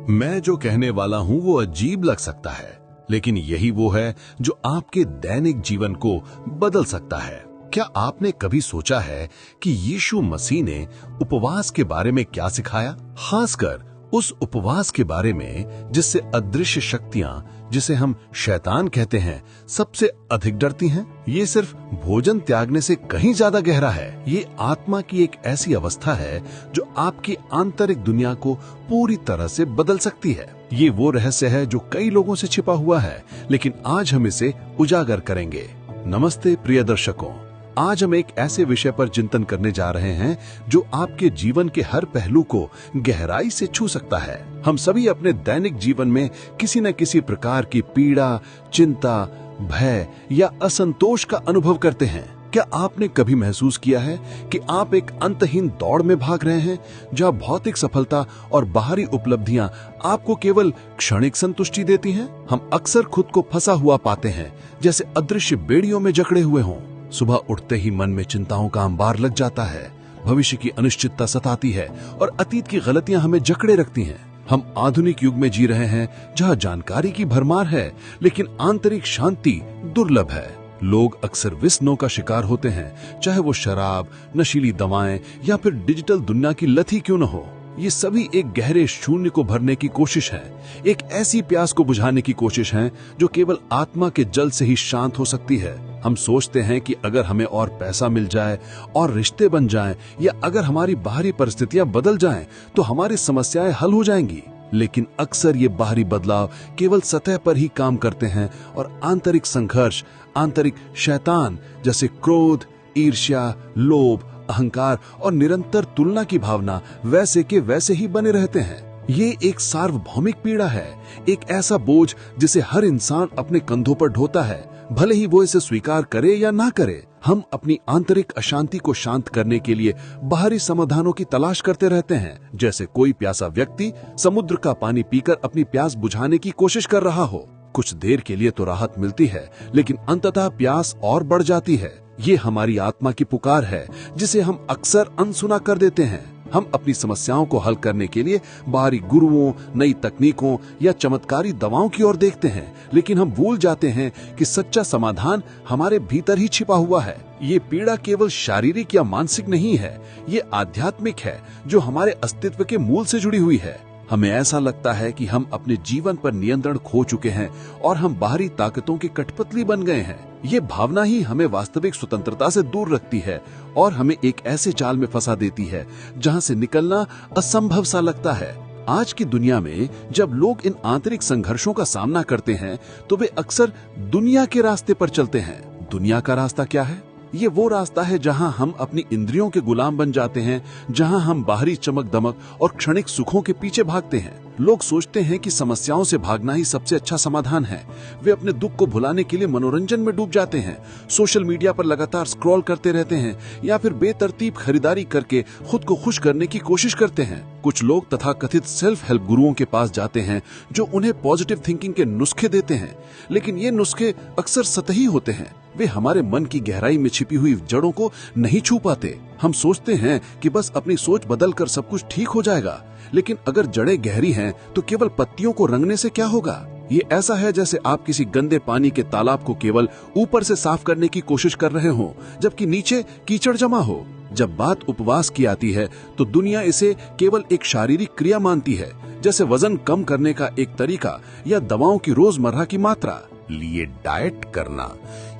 मैं जो कहने वाला हूं वो अजीब लग सकता है, लेकिन यही वो है जो आपके दैनिक जीवन को बदल सकता है। क्या आपने कभी सोचा है कि यीशु मसीह ने उपवास के बारे में क्या सिखाया? खासकर उस उपवास के बारे में जिससे अदृश्य शक्तियां, जिसे हम शैतान कहते हैं, सबसे अधिक डरती हैं। ये सिर्फ भोजन त्यागने से कहीं ज्यादा गहरा है। ये आत्मा की एक ऐसी अवस्था है जो आपकी आंतरिक दुनिया को पूरी तरह से बदल सकती है। ये वो रहस्य है जो कई लोगों से छिपा हुआ है, लेकिन आज हम इसे उजागर करेंगे। नमस्ते प्रिय दर्शकों, आज हम एक ऐसे विषय पर चिंतन करने जा रहे हैं जो आपके जीवन के हर पहलू को गहराई से छू सकता है। हम सभी अपने दैनिक जीवन में किसी न किसी प्रकार की पीड़ा, चिंता, भय या असंतोष का अनुभव करते हैं। क्या आपने कभी महसूस किया है कि आप एक अंतहीन दौड़ में भाग रहे हैं, जहां भौतिक सफलता और बाहरी उपलब्धियां आपको केवल क्षणिक संतुष्टि देती हैं? हम अक्सर खुद को फंसा हुआ पाते हैं, जैसे अदृश्य बेड़ियों में जकड़े हुए हों। सुबह उठते ही मन में चिंताओं का अंबार लग जाता है, भविष्य की अनिश्चितता सताती है और अतीत की गलतियां हमें जकड़े रखती हैं। हम आधुनिक युग में जी रहे हैं, जहां जानकारी की भरमार है, लेकिन आंतरिक शांति दुर्लभ है। लोग अक्सर व्यसनों का शिकार होते हैं, चाहे वो शराब, नशीली दवाएं या फिर डिजिटल दुनिया की लत ही क्यों न हो। ये सभी एक गहरे शून्य को भरने की कोशिश है, एक ऐसी प्यास को बुझाने की कोशिश है जो केवल आत्मा के जल से ही शांत हो सकती है। हम सोचते हैं कि अगर हमें और पैसा मिल जाए और रिश्ते बन जाएं, या अगर हमारी बाहरी परिस्थितियां बदल जाएं, तो हमारी समस्याएं हल हो जाएंगी। लेकिन अक्सर ये बाहरी बदलाव केवल सतह पर ही काम करते हैं और आंतरिक संघर्ष, आंतरिक शैतान जैसे क्रोध, ईर्ष्या, लोभ, अहंकार और निरंतर तुलना की भावना वैसे के वैसे ही बने रहते हैं। ये एक सार्वभौमिक पीड़ा है, एक ऐसा बोझ जिसे हर इंसान अपने कंधों पर ढोता है, भले ही वो इसे स्वीकार करे या ना करे। हम अपनी आंतरिक अशांति को शांत करने के लिए बाहरी समाधानों की तलाश करते रहते हैं, जैसे कोई प्यासा व्यक्ति समुद्र का पानी पीकर अपनी प्यास बुझाने की कोशिश कर रहा हो। कुछ देर के लिए तो राहत मिलती है, लेकिन अंततः प्यास और बढ़ जाती है। ये हमारी आत्मा की पुकार है, जिसे हम अक्सर अनसुना कर देते हैं। हम अपनी समस्याओं को हल करने के लिए बाहरी गुरुओं, नई तकनीकों या चमत्कारी दवाओं की ओर देखते हैं, लेकिन हम भूल जाते हैं कि सच्चा समाधान हमारे भीतर ही छिपा हुआ है। ये पीड़ा केवल शारीरिक या मानसिक नहीं है, ये आध्यात्मिक है, जो हमारे अस्तित्व के मूल से जुड़ी हुई है। हमें ऐसा लगता है कि हम अपने जीवन पर नियंत्रण खो चुके हैं और हम बाहरी ताकतों के कठपुतली बन गए हैं। ये भावना ही हमें वास्तविक स्वतंत्रता से दूर रखती है और हमें एक ऐसे जाल में फंसा देती है जहां से निकलना असंभव सा लगता है। आज की दुनिया में जब लोग इन आंतरिक संघर्षों का सामना करते हैं, तो वे अक्सर दुनिया के रास्ते पर चलते हैं। दुनिया का रास्ता क्या है? ये वो रास्ता है जहां हम अपनी इंद्रियों के गुलाम बन जाते हैं, जहां हम बाहरी चमक दमक और क्षणिक सुखों के पीछे भागते हैं। लोग सोचते हैं कि समस्याओं से भागना ही सबसे अच्छा समाधान है। वे अपने दुख को भुलाने के लिए मनोरंजन में डूब जाते हैं, सोशल मीडिया पर लगातार स्क्रॉल करते रहते हैं या फिर बेतरतीब खरीदारी करके खुद को खुश करने की कोशिश करते हैं। कुछ लोग तथाकथित सेल्फ हेल्प गुरुओं के पास जाते हैं जो उन्हें पॉजिटिव थिंकिंग के नुस्खे देते हैं, लेकिन ये नुस्खे अक्सर सतही होते हैं। वे हमारे मन की गहराई में छिपी हुई जड़ों को नहीं छू पाते। हम सोचते हैं कि बस अपनी सोच बदलकर सब कुछ ठीक हो जाएगा, लेकिन अगर जड़ें गहरी हैं तो केवल पत्तियों को रंगने से क्या होगा? ये ऐसा है जैसे आप किसी गंदे पानी के तालाब को केवल ऊपर से साफ करने की कोशिश कर रहे हो, जबकि नीचे कीचड़ जमा हो। जब बात उपवास की आती है तो दुनिया इसे केवल एक शारीरिक क्रिया मानती है, जैसे वजन कम करने का एक तरीका या दवाओं की रोजमर्रा की मात्रा। लिए डाइट करना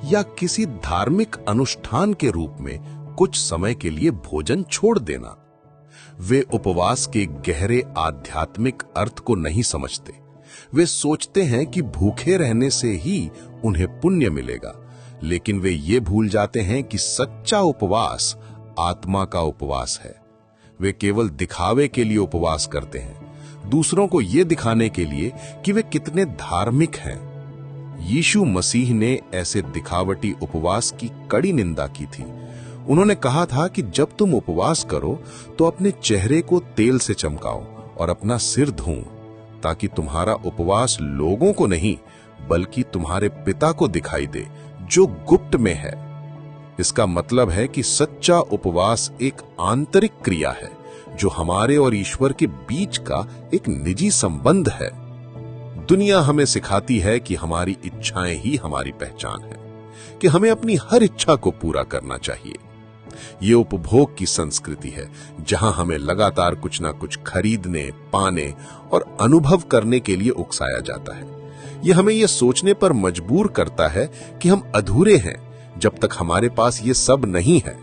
या किसी धार्मिक अनुष्ठान के रूप में कुछ समय के लिए भोजन छोड़ देना। वे उपवास के गहरे आध्यात्मिक अर्थ को नहीं समझते। वे सोचते हैं कि भूखे रहने से ही उन्हें पुण्य मिलेगा, लेकिन वे ये भूल जाते हैं कि सच्चा उपवास आत्मा का उपवास है। वे केवल दिखावे के लिए उपवास करते हैं, दूसरों को ये दिखाने के लिए कि वे कितने धार्मिक हैं। यीशु मसीह ने ऐसे दिखावटी उपवास की कड़ी निंदा की थी। उन्होंने कहा था कि जब तुम उपवास करो तो अपने चेहरे को तेल से चमकाओ और अपना सिर धो, ताकि तुम्हारा उपवास लोगों को नहीं बल्कि तुम्हारे पिता को दिखाई दे जो गुप्त में है। इसका मतलब है कि सच्चा उपवास एक आंतरिक क्रिया है जो हमारे और ईश्वर के बीच का एक निजी संबंध है। दुनिया हमें सिखाती है कि हमारी इच्छाएं ही हमारी पहचान है, कि हमें अपनी हर इच्छा को पूरा करना चाहिए। ये उपभोग की संस्कृति है, जहां हमें लगातार कुछ ना कुछ खरीदने, पाने और अनुभव करने के लिए उकसाया जाता है। ये हमें ये सोचने पर मजबूर करता है कि हम अधूरे हैं जब तक हमारे पास ये सब नहीं है।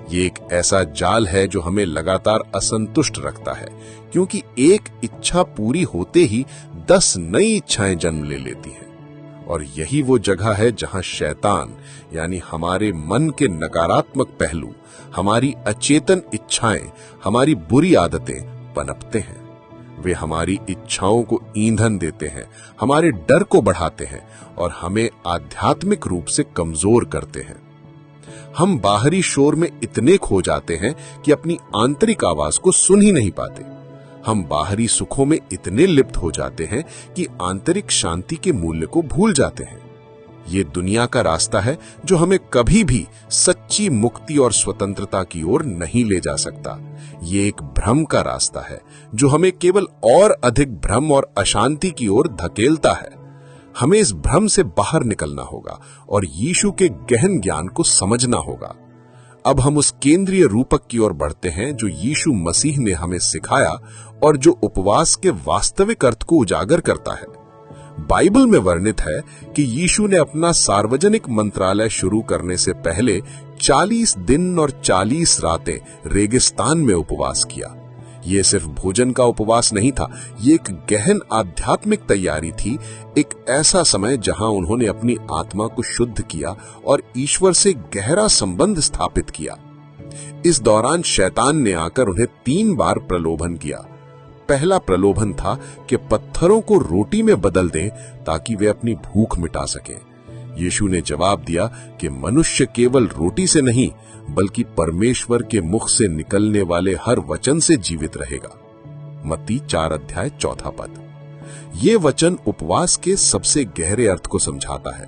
ये एक ऐसा जाल है जो हमें लगातार असंतुष्ट रखता है, क्योंकि एक इच्छा पूरी होते ही 10 नई इच्छाएं जन्म ले लेती हैं। और यही वो जगह है जहां शैतान यानी हमारे मन के नकारात्मक पहलू, हमारी अचेतन इच्छाएं, हमारी बुरी आदतें पनपते हैं। वे हमारी इच्छाओं को ईंधन देते हैं, हमारे डर को बढ़ाते हैं और हमें आध्यात्मिक रूप से कमजोर करते हैं। हम बाहरी शोर में इतने खो जाते हैं कि अपनी आंतरिक आवाज को सुन ही नहीं पाते। हम बाहरी सुखों में इतने लिप्त हो जाते हैं कि आंतरिक शांति के मूल्य को भूल जाते हैं। ये दुनिया का रास्ता है जो हमें कभी भी सच्ची मुक्ति और स्वतंत्रता की ओर नहीं ले जा सकता। ये एक भ्रम का रास्ता है जो हमें केवल और अधिक भ्रम और अशांति की ओर धकेलता है। हमें इस भ्रम से बाहर निकलना होगा और यीशु के गहन ज्ञान को समझना होगा। अब हम उस केंद्रीय रूपक की ओर बढ़ते हैं जो यीशु मसीह ने हमें सिखाया और जो उपवास के वास्तविक अर्थ को उजागर करता है। बाइबल में वर्णित है कि यीशु ने अपना सार्वजनिक मंत्रालय शुरू करने से पहले 40 दिन और 40 रातें रेगिस्तान में उपवास किया। ये सिर्फ भोजन का उपवास नहीं था, ये एक गहन आध्यात्मिक तैयारी थी, एक ऐसा समय जहां उन्होंने अपनी आत्मा को शुद्ध किया और ईश्वर से गहरा संबंध स्थापित किया। इस दौरान शैतान ने आकर उन्हें 3 बार प्रलोभन किया। पहला प्रलोभन था कि पत्थरों को रोटी में बदल दें ताकि वे अपनी भूख मिटा सकें। यीशु ने जवाब दिया कि मनुष्य केवल रोटी से नहीं बल्कि परमेश्वर के मुख से निकलने वाले हर वचन से जीवित रहेगा। मत्ती 4:4 ये वचन उपवास के सबसे गहरे अर्थ को समझाता है।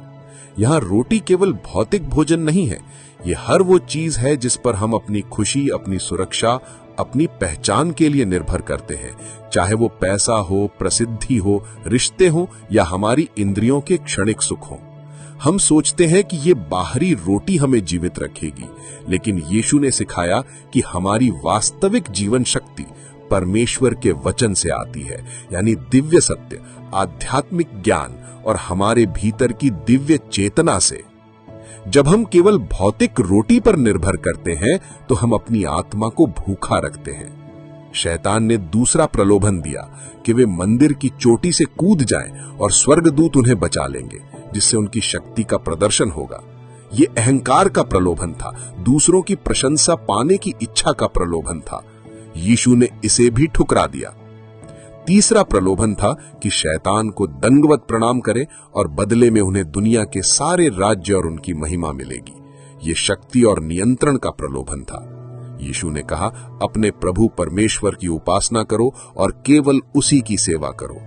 यहाँ रोटी केवल भौतिक भोजन नहीं है, ये हर वो चीज है जिस पर हम अपनी खुशी, अपनी सुरक्षा, अपनी पहचान के लिए निर्भर करते हैं, चाहे वो पैसा हो, प्रसिद्धि हो, रिश्ते हो या हमारी इंद्रियों के क्षणिक सुख हो। हम सोचते हैं कि ये बाहरी रोटी हमें जीवित रखेगी, लेकिन यीशु ने सिखाया कि हमारी वास्तविक जीवन शक्ति परमेश्वर के वचन से आती है, यानी दिव्य सत्य, आध्यात्मिक ज्ञान और हमारे भीतर की दिव्य चेतना से। जब हम केवल भौतिक रोटी पर निर्भर करते हैं तो हम अपनी आत्मा को भूखा रखते हैं। शैतान ने दूसरा प्रलोभन दिया कि वे मंदिर की चोटी से कूद जाएं और स्वर्गदूत उन्हें बचा लेंगे, जिससे उनकी शक्ति का प्रदर्शन होगा। ये अहंकार का प्रलोभन था, दूसरों की प्रशंसा पाने की इच्छा का प्रलोभन था। यीशु ने इसे भी ठुकरा दिया। तीसरा प्रलोभन था कि शैतान को दंडवत प्रणाम करे और बदले में उन्हें दुनिया के सारे राज्य और उनकी महिमा मिलेगी। ये शक्ति और नियंत्रण का प्रलोभन था। यीशु ने कहा, अपने प्रभु परमेश्वर की उपासना करो और केवल उसी की सेवा करो।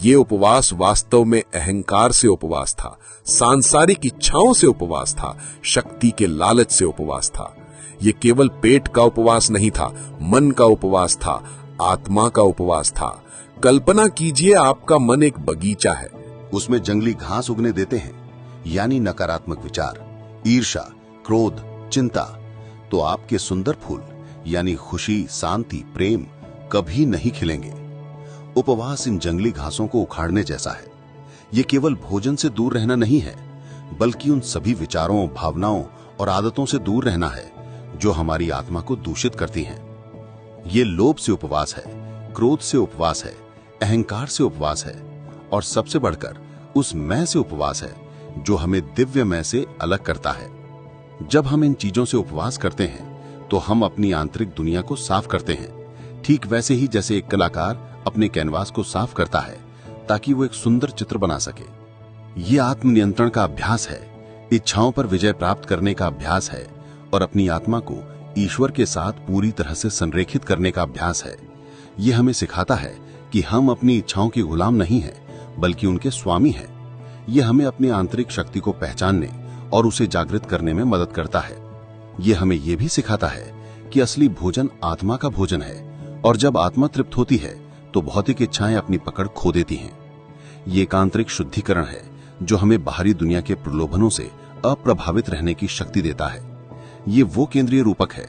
ये उपवास वास्तव में अहंकार से उपवास था, सांसारिक इच्छाओं से उपवास था, शक्ति के लालच से उपवास था। ये केवल पेट का उपवास नहीं था, मन का उपवास था, आत्मा का उपवास था। कल्पना कीजिए, आपका मन एक बगीचा है, उसमें जंगली घास उगने देते हैं, यानी नकारात्मक विचार, ईर्ष्या, क्रोध, चिंता, तो आपके सुंदर फूल यानी खुशी, शांति, प्रेम कभी नहीं खिलेंगे। उपवास इन जंगली घासों को उखाड़ने जैसा है। ये केवल भोजन से दूर रहना नहीं है, बल्कि उन सभी विचारों, भावनाओं और आदतों से दूर रहना है जो हमारी आत्मा को दूषित करती हैं। ये लोभ से उपवास है, क्रोध से उपवास है, अहंकार से उपवास है और सबसे बढ़कर उस मैं से उपवास है जो हमें दिव्य मैं से अलग करता है। जब हम इन चीजों से उपवास करते हैं तो हम अपनी आंतरिक दुनिया को साफ करते हैं, ठीक वैसे ही जैसे एक कलाकार अपने कैनवास को साफ करता है ताकि वो एक सुंदर चित्र बना सके। ये आत्मनियंत्रण का अभ्यास है, इच्छाओं पर विजय प्राप्त करने का अभ्यास है और अपनी आत्मा को ईश्वर के साथ पूरी तरह से संरेखित करने का अभ्यास है। ये हमें सिखाता है कि हम अपनी इच्छाओं के गुलाम नहीं हैं, बल्कि उनके स्वामी हैं। ये हमें अपनी आंतरिक शक्ति को पहचानने और उसे जागृत करने में मदद करता है। ये हमें यह भी सिखाता है कि असली भोजन आत्मा का भोजन है, और जब आत्मा तृप्त होती है तो भौतिक इच्छाएं अपनी पकड़ खो देती हैं। ये एक आंतरिक शुद्धिकरण है जो हमें बाहरी दुनिया के प्रलोभनों से अप्रभावित रहने की शक्ति देता है। ये वो केंद्रीय रूपक है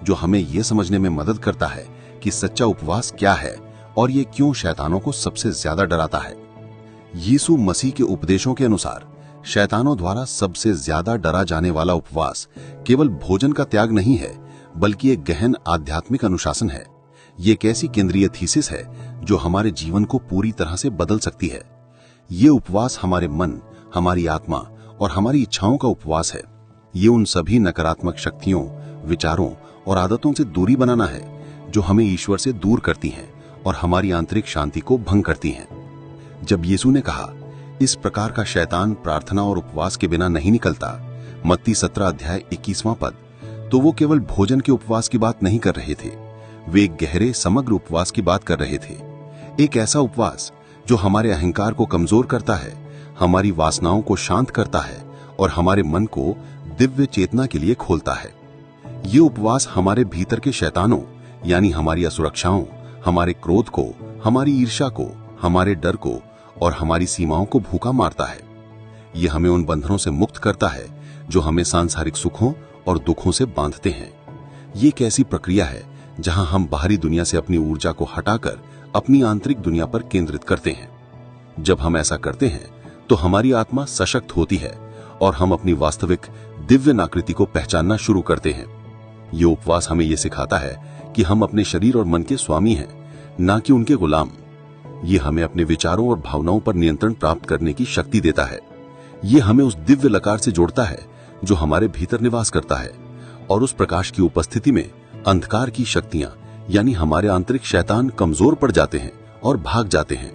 जो हमें यह समझने में मदद करता है कि सच्चा उपवास क्या है और ये क्यों शैतानों को सबसे ज्यादा डराता है। यीशु मसीह के उपदेशों के अनुसार शैतानों द्वारा सबसे ज्यादा डरा जाने वाला उपवास केवल भोजन का त्याग नहीं है, बल्कि एक गहन आध्यात्मिक अनुशासन है। ये एक ऐसी केंद्रीय थीसिस है जो हमारे जीवन को पूरी तरह से बदल सकती है। ये उपवास हमारे मन, हमारी आत्मा और हमारी इच्छाओं का उपवास है। ये उन सभी नकारात्मक शक्तियों, विचारों और आदतों से दूरी बनाना है जो हमें ईश्वर से दूर करती हैं और हमारी आंतरिक शांति को भंग करती हैं। जब यीशु ने कहा, इस प्रकार का शैतान प्रार्थना और उपवास के बिना नहीं निकलता, मत्ती 17 अध्याय 21वां पद, तो वो केवल भोजन के उपवास की बात नहीं कर रहे थे। वे एक गहरे समग्र उपवास की बात कर रहे थे। एक ऐसा उपवास जो हमारे अहंकार को कमजोर करता है, हमारी वासनाओं को शांत करता है और हमारे मन को दिव्य चेतना के लिए खोलता है। ये उपवास हमारे भीतर के शैतानों यानी हमारी असुरक्षाओं, हमारे क्रोध को, हमारी ईर्ष्या को, हमारे डर को और हमारी सीमाओं को भूखा मारता है। ये हमें उन बंधनों से मुक्त करता है जो हमें सांसारिक सुखों और दुखों से बांधते हैं। ये एक ऐसी प्रक्रिया है जहां हम बाहरी दुनिया से अपनी ऊर्जा को हटाकर अपनी आंतरिक दुनिया पर केंद्रित करते हैं। जब हम ऐसा करते हैं तो हमारी आत्मा सशक्त होती है और हम अपनी वास्तविक दिव्य नाकृति को पहचानना शुरू करते हैं। ये उपवास हमें यह सिखाता है कि हम अपने शरीर और मन के स्वामी हैं, ना कि उनके गुलाम। ये हमें अपने विचारों और भावनाओं पर नियंत्रण प्राप्त करने की शक्ति देता है। ये हमें उस दिव्य लकार से जोड़ता है जो हमारे भीतर निवास करता है, और उस प्रकाश की उपस्थिति में अंधकार की शक्तियां यानी हमारे आंतरिक शैतान कमजोर पड़ जाते हैं और भाग जाते हैं।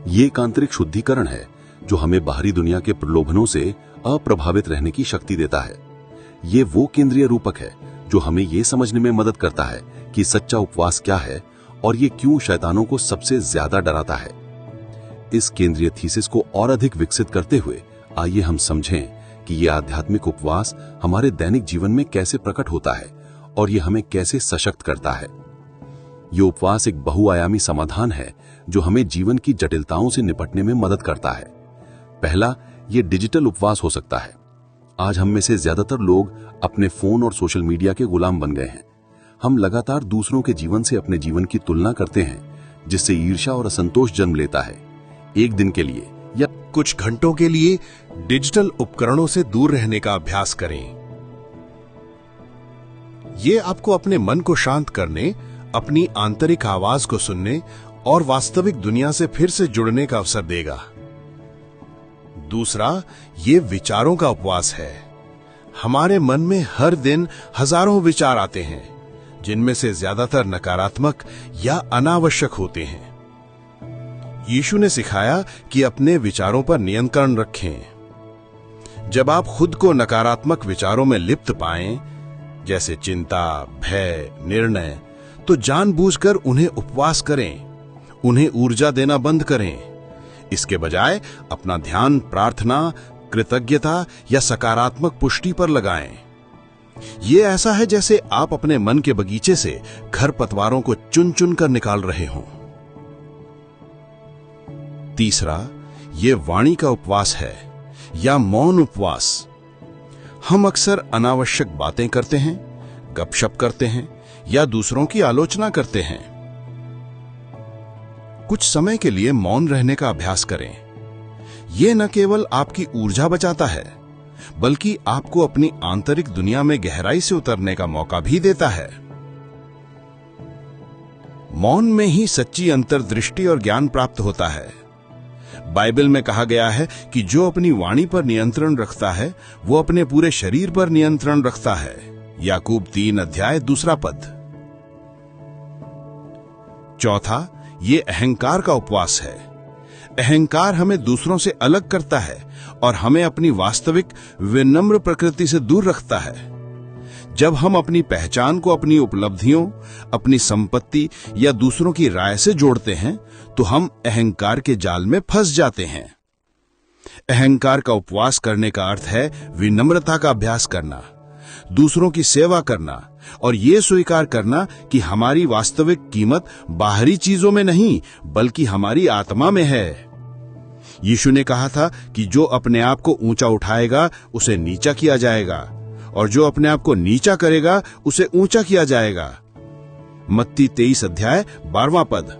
ये एक आंतरिक शुद्धिकरण है जो हमें बाहरी दुनिया के प्रलोभनों से अप्रभावित रहने की शक्ति देता है। ये वो केंद्रीय रूपक है जो हमें ये समझने में मदद करता है कि सच्चा उपवास क्या है और ये क्यों शैतानों को सबसे ज्यादा डराता है। इस केंद्रीय थीसिस को और अधिक विकसित करते हुए आइए हम समझें कि ये आध्यात्मिक उपवास हमारे दैनिक जीवन में कैसे प्रकट होता है और ये हमें कैसे सशक्त करता है। ये उपवास एक बहुआयामी समाधान है जो हमें जीवन की जटिलताओं से निपटने में मदद करता है। पहला, ये डिजिटल उपवास हो सकता है। आज हम में से ज्यादातर लोग अपने फोन और सोशल मीडिया के गुलाम बन गए हैं। हम लगातार दूसरों के जीवन से अपने जीवन की तुलना करते हैं, जिससे ईर्ष्या और असंतोष जन्म लेता है। एक दिन के लिए या कुछ घंटों के लिए डिजिटल उपकरणों से दूर रहने का अभ्यास करें। ये आपको अपने मन को शांत करने, अपनी आंतरिक आवाज को सुनने और वास्तविक दुनिया से फिर से जुड़ने का अवसर देगा। दूसरा, ये विचारों का उपवास है। हमारे मन में हर दिन हजारों विचार आते हैं, जिनमें से ज्यादातर नकारात्मक या अनावश्यक होते हैं। यीशु ने सिखाया कि अपने विचारों पर नियंत्रण रखें। जब आप खुद को नकारात्मक विचारों में लिप्त पाएं, जैसे चिंता, भय, निर्णय, तो जानबूझकर उन्हें उपवास करें, उन्हें ऊर्जा देना बंद करें। इसके बजाय अपना ध्यान प्रार्थना, कृतज्ञता या सकारात्मक पुष्टि पर लगाएं। यह ऐसा है जैसे आप अपने मन के बगीचे से खरपतवारों को चुन चुन कर निकाल रहे हों। तीसरा, यह वाणी का उपवास है या मौन उपवास। हम अक्सर अनावश्यक बातें करते हैं, गपशप करते हैं या दूसरों की आलोचना करते हैं। कुछ समय के लिए मौन रहने का अभ्यास करें। यह न केवल आपकी ऊर्जा बचाता है, बल्कि आपको अपनी आंतरिक दुनिया में गहराई से उतरने का मौका भी देता है। मौन में ही सच्ची अंतर्दृष्टि और ज्ञान प्राप्त होता है। बाइबल में कहा गया है कि जो अपनी वाणी पर नियंत्रण रखता है, वो अपने पूरे शरीर पर नियंत्रण रखता है। याकूब 3 अध्याय 2 पद। चौथा, ये अहंकार का उपवास है। अहंकार हमें दूसरों से अलग करता है और हमें अपनी वास्तविक विनम्र प्रकृति से दूर रखता है। जब हम अपनी पहचान को अपनी उपलब्धियों, अपनी संपत्ति या दूसरों की राय से जोड़ते हैं, तो हम अहंकार के जाल में फंस जाते हैं। अहंकार का उपवास करने का अर्थ है विनम्रता का अभ्यास करना। दूसरों की सेवा करना और ये स्वीकार करना कि हमारी वास्तविक कीमत बाहरी चीजों में नहीं बल्कि हमारी आत्मा में है। यीशु ने कहा था कि जो अपने आप को ऊंचा उठाएगा उसे नीचा किया जाएगा और जो अपने आप को नीचा करेगा उसे ऊंचा किया जाएगा। मत्ती 23 अध्याय 12वां पद।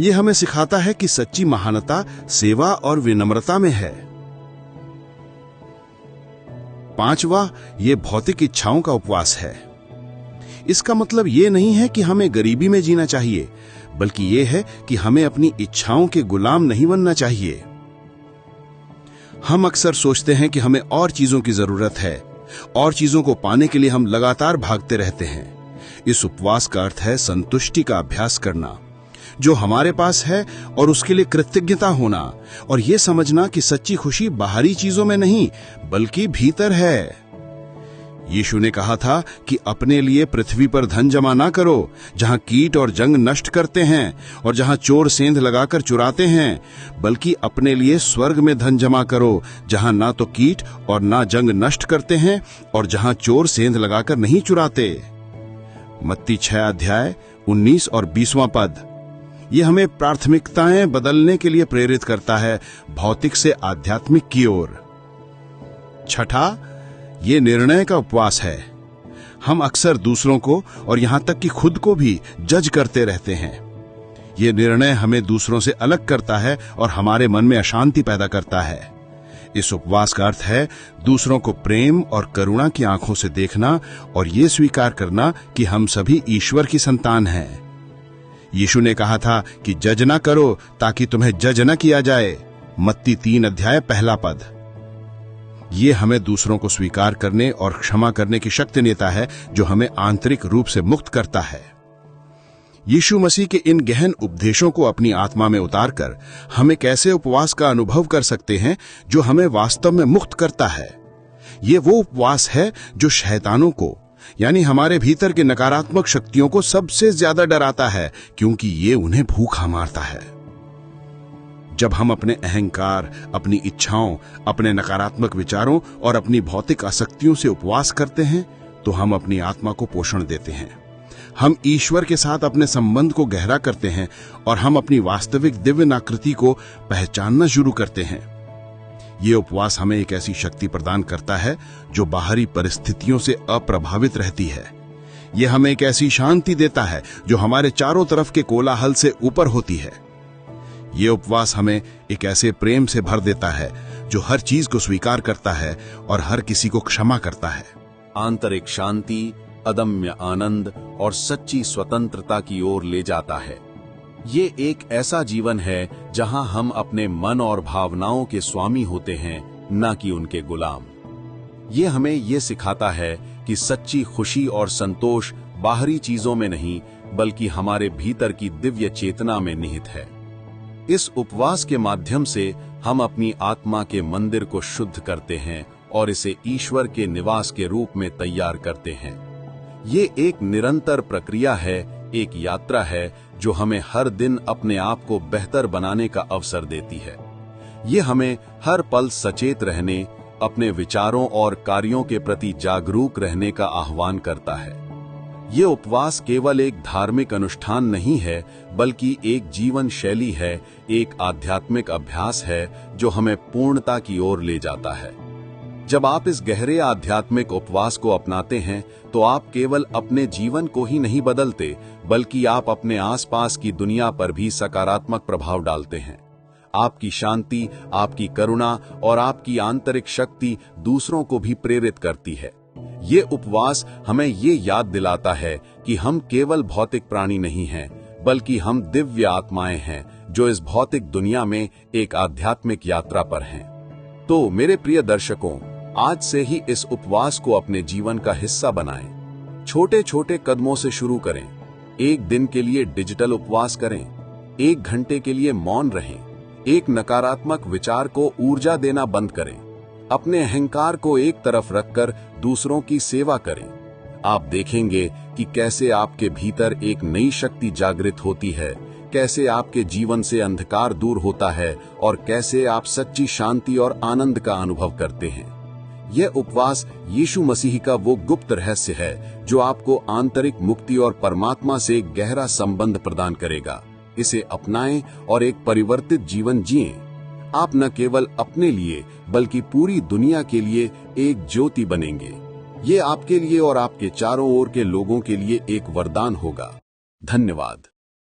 यह हमें सिखाता है कि सच्ची महानता सेवा और विनम्रता में है। 5वां, ये भौतिक इच्छाओं का उपवास है। इसका मतलब ये नहीं है कि हमें गरीबी में जीना चाहिए, बल्कि यह है कि हमें अपनी इच्छाओं के गुलाम नहीं बनना चाहिए। हम अक्सर सोचते हैं कि हमें और चीजों की जरूरत है और चीजों को पाने के लिए हम लगातार भागते रहते हैं। इस उपवास का अर्थ है संतुष्टि का अभ्यास करना, जो हमारे पास है और उसके लिए कृतज्ञता होना और यह समझना कि सच्ची खुशी बाहरी चीजों में नहीं बल्कि भीतर है। यीशु ने कहा था कि अपने लिए पृथ्वी पर धन जमा ना करो, जहां कीट और जंग नष्ट करते हैं और जहां चोर सेंध लगाकर चुराते हैं, बल्कि अपने लिए स्वर्ग में धन जमा करो, जहां ना तो कीट और ना जंग नष्ट करते हैं और जहां चोर सेंध लगाकर नहीं चुराते। मत्ती 6 अध्याय 19 और 20वां पद। यह हमें प्राथमिकताएं बदलने के लिए प्रेरित करता है, भौतिक से आध्यात्मिक की ओर। 6, ये निर्णय का उपवास है। हम अक्सर दूसरों को और यहां तक कि खुद को भी जज करते रहते हैं। यह निर्णय हमें दूसरों से अलग करता है और हमारे मन में अशांति पैदा करता है। इस उपवास का अर्थ है दूसरों को प्रेम और करुणा की आंखों से देखना और यह स्वीकार करना कि हम सभी ईश्वर की संतान हैं। यीशु ने कहा था कि जज ना करो ताकि तुम्हें जज न किया जाए। मत्ती 3 अध्याय 1 पद। यह हमें दूसरों को स्वीकार करने और क्षमा करने की शक्ति देता है, जो हमें आंतरिक रूप से मुक्त करता है। यीशु मसीह के इन गहन उपदेशों को अपनी आत्मा में उतारकर हम एक ऐसे उपवास का अनुभव कर सकते हैं जो हमें वास्तव में मुक्त करता है। ये वो उपवास है जो शैतानों को, यानी हमारे भीतर के नकारात्मक शक्तियों को सबसे ज्यादा डराता है, क्योंकि ये उन्हें भूखा मारता है। जब हम अपने अहंकार, अपनी इच्छाओं, अपने नकारात्मक विचारों और अपनी भौतिक आसक्तियों से उपवास करते हैं, तो हम अपनी आत्मा को पोषण देते हैं। हम ईश्वर के साथ अपने संबंध को गहरा करते हैं और हम अपनी वास्तविक दिव्य आकृति को पहचानना शुरू करते हैं। ये उपवास हमें एक ऐसी शक्ति प्रदान करता है जो बाहरी परिस्थितियों से अप्रभावित रहती है। यह हमें एक ऐसी शांति देता है जो हमारे चारों तरफ के कोलाहल से ऊपर होती है। ये उपवास हमें एक ऐसे प्रेम से भर देता है जो हर चीज को स्वीकार करता है और हर किसी को क्षमा करता है। आंतरिक शांति, अदम्य आनंद और सच्ची स्वतंत्रता की ओर ले जाता है। ये एक ऐसा जीवन है जहां हम अपने मन और भावनाओं के स्वामी होते हैं, न कि उनके गुलाम। ये हमें ये सिखाता है कि सच्ची खुशी और संतोष बाहरी चीजों में नहीं बल्कि हमारे भीतर की दिव्य चेतना में निहित है। इस उपवास के माध्यम से हम अपनी आत्मा के मंदिर को शुद्ध करते हैं और इसे ईश्वर के निवास के रूप में तैयार करते हैं। ये एक निरंतर प्रक्रिया है, एक यात्रा है जो हमें हर दिन अपने आप को बेहतर बनाने का अवसर देती है। ये हमें हर पल सचेत रहने, अपने विचारों और कार्यों के प्रति जागरूक रहने का आह्वान करता है। ये उपवास केवल एक धार्मिक अनुष्ठान नहीं है, बल्कि एक जीवन शैली है, एक आध्यात्मिक अभ्यास है जो हमें पूर्णता की ओर ले जाता है। जब आप इस गहरे आध्यात्मिक उपवास को अपनाते हैं, तो आप केवल अपने जीवन को ही नहीं बदलते, बल्कि आप अपने आसपास की दुनिया पर भी सकारात्मक प्रभाव डालते हैं। आपकी शांति, आपकी करुणा और आपकी आंतरिक शक्ति दूसरों को भी प्रेरित करती है। ये उपवास हमें ये याद दिलाता है कि हम केवल भौतिक प्राणी नहीं हैं, बल्कि हम दिव्य आत्माएं हैं जो इस भौतिक दुनिया में एक आध्यात्मिक यात्रा पर हैं। तो मेरे प्रिय दर्शकों, आज से ही इस उपवास को अपने जीवन का हिस्सा बनाएं। छोटे छोटे कदमों से शुरू करें। 1 दिन के लिए डिजिटल उपवास करें, 1 घंटे के लिए मौन रहें, एक नकारात्मक विचार को ऊर्जा देना बंद करें, अपने अहंकार को एक तरफ रखकर दूसरों की सेवा करें। आप देखेंगे कि कैसे आपके भीतर एक नई शक्ति जागृत होती है, कैसे आपके जीवन से अंधकार दूर होता है और कैसे आप सच्ची शांति और आनंद का अनुभव करते हैं। यह उपवास यीशु मसीह का वो गुप्त रहस्य है जो आपको आंतरिक मुक्ति और परमात्मा से गहरा संबंध प्रदान करेगा। इसे अपनाएं और एक परिवर्तित जीवन जिएं। आप न केवल अपने लिए बल्कि पूरी दुनिया के लिए एक ज्योति बनेंगे। ये आपके लिए और आपके चारों ओर के लोगों के लिए एक वरदान होगा। धन्यवाद।